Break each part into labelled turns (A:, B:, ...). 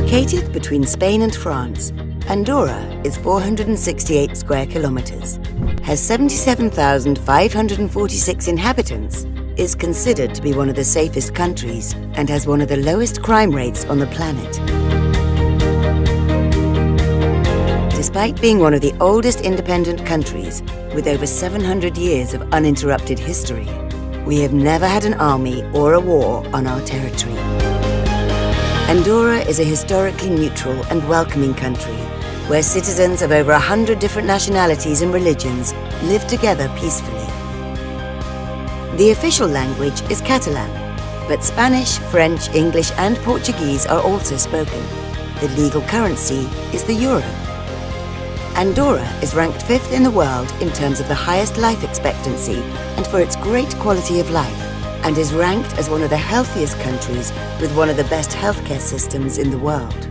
A: Located between Spain and France, Andorra is 468 square kilometers, has 77,546 inhabitants, is considered to be one of the safest countries, and has one of the lowest crime rates on the planet. Despite being one of the oldest independent countries, with over 700 years of uninterrupted history, we have never had an army or a war on our territory. Andorra is a historically neutral and welcoming country, where citizens of over 100 different nationalities and religions live together peacefully. The official language is Catalan, but Spanish, French, English and Portuguese are also spoken. The legal currency is the euro. Andorra is ranked 5th in the world in terms of the highest life expectancy and for its great quality of life, and is ranked as one of the healthiest countries with one of the best healthcare systems in the world.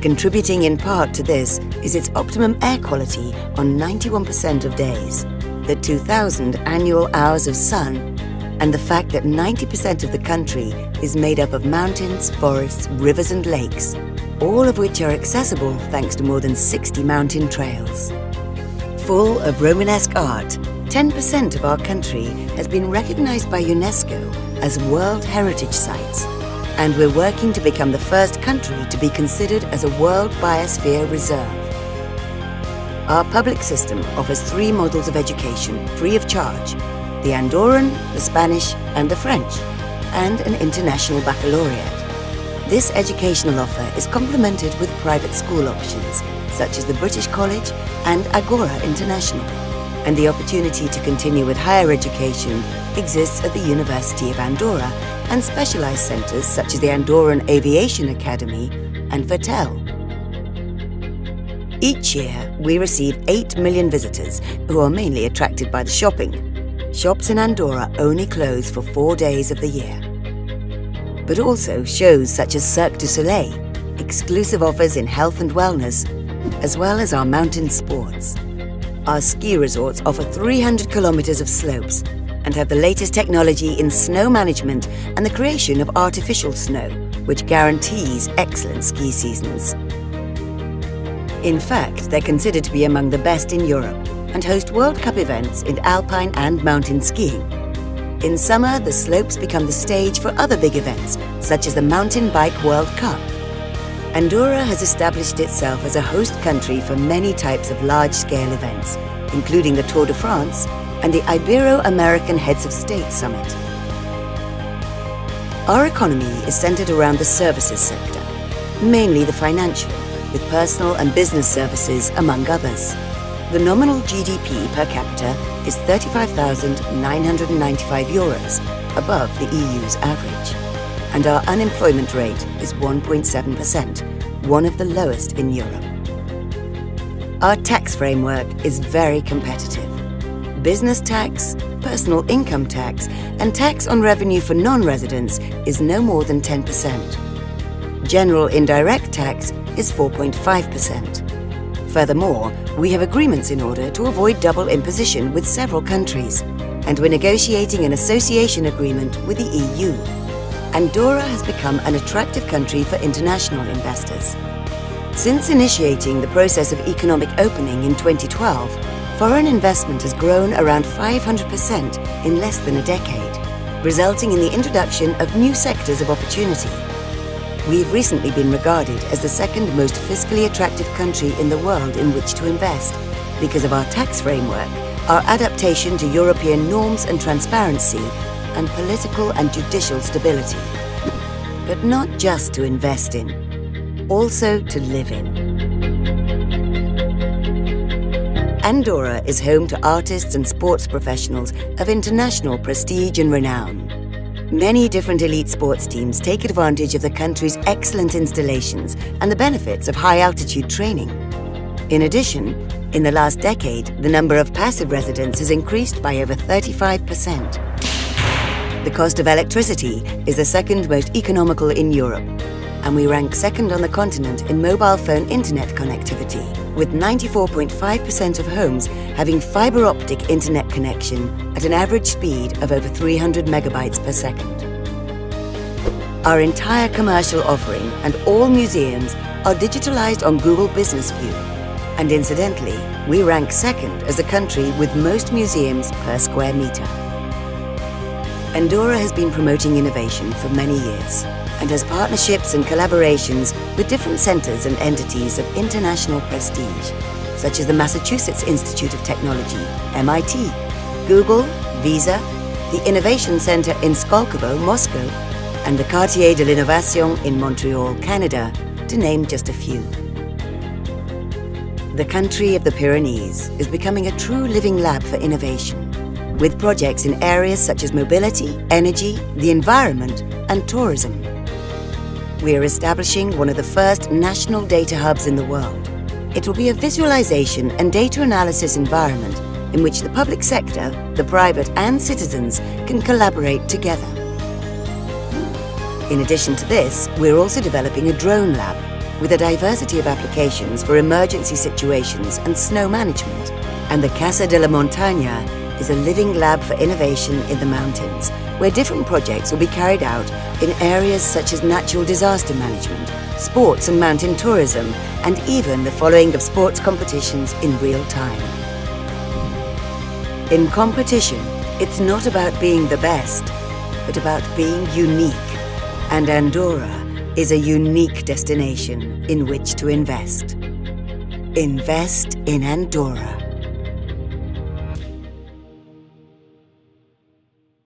A: Contributing in part to this is its optimum air quality on 91% of days, the 2,000 annual hours of sun, and the fact that 90% of the country is made up of mountains, forests, rivers and lakes, all of which are accessible thanks to more than 60 mountain trails. Full of Romanesque art, 10% of our country has been recognized by UNESCO as World Heritage Sites, and we're working to become the first country to be considered as a World Biosphere Reserve. Our public system offers 3 models of education free of charge: the Andorran, the Spanish and the French, and an international baccalaureate. This educational offer is complemented with private school options, such as the British College and Agora International, and the opportunity to continue with higher education exists at the University of Andorra and specialised centres such as the Andorran Aviation Academy and VATEL. Each year, we receive 8 million visitors who are mainly attracted by the shopping. Shops in Andorra only close for 4 days of the year. But also shows such as Cirque du Soleil, exclusive offers in health and wellness, as well as our mountain sports. Our ski resorts offer 300 kilometers of slopes and have the latest technology in snow management and the creation of artificial snow, which guarantees excellent ski seasons. In fact, they're considered to be among the best in Europe and host World Cup events in alpine and mountain skiing. In summer, the slopes become the stage for other big events, such as the Mountain Bike World Cup. Andorra has established itself as a host country for many types of large-scale events, including the Tour de France and the Ibero-American Heads of State Summit. Our economy is centered around the services sector, mainly the financial, with personal and business services, among others. The nominal GDP per capita is €35,995, above the EU's average, and our unemployment rate is 1.7%, one of the lowest in Europe. Our tax framework is very competitive. Business tax, personal income tax, and tax on revenue for non-residents is no more than 10%. General indirect tax is 4.5%. Furthermore, we have agreements in order to avoid double imposition with several countries, and we're negotiating an association agreement with the EU. Andorra has become an attractive country for international investors. Since initiating the process of economic opening in 2012, foreign investment has grown around 500% in less than a decade, resulting in the introduction of new sectors of opportunity. We've recently been regarded as the second most fiscally attractive country in the world in which to invest because of our tax framework, our adaptation to European norms and transparency, and political and judicial stability. But not just to invest in, also to live in. Andorra is home to artists and sports professionals of international prestige and renown. Many different elite sports teams take advantage of the country's excellent installations and the benefits of high-altitude training. In addition, in the last decade, the number of passive residents has increased by over 35%. The cost of electricity is the second most economical in Europe, and we rank second on the continent in mobile phone internet connectivity, with 94.5% of homes having fibre optic internet connection at an average speed of over 300 megabytes per second. Our entire commercial offering and all museums are digitalized on Google Business View. And incidentally, we rank second as the country with most museums per square meter. Andorra has been promoting innovation for many years and has partnerships and collaborations with different centres and entities of international prestige, such as the Massachusetts Institute of Technology, MIT, Google, Visa, the Innovation Centre in Skolkovo, Moscow, and the Quartier de l'Innovation in Montreal, Canada, to name just a few. The country of the Pyrenees is becoming a true living lab for innovation, with projects in areas such as mobility, energy, the environment, and tourism. We are establishing one of the first national data hubs in the world. It will be a visualization and data analysis environment in which the public sector, the private and citizens can collaborate together. In addition to this, we're also developing a drone lab with a diversity of applications for emergency situations and snow management. And the Casa de la Montaña is a living lab for innovation in the mountains, where different projects will be carried out in areas such as natural disaster management, sports and mountain tourism, and even the following of sports competitions in real time. In competition, it's not about being the best, but about being unique. And Andorra is a unique destination in which to invest. Invest in Andorra.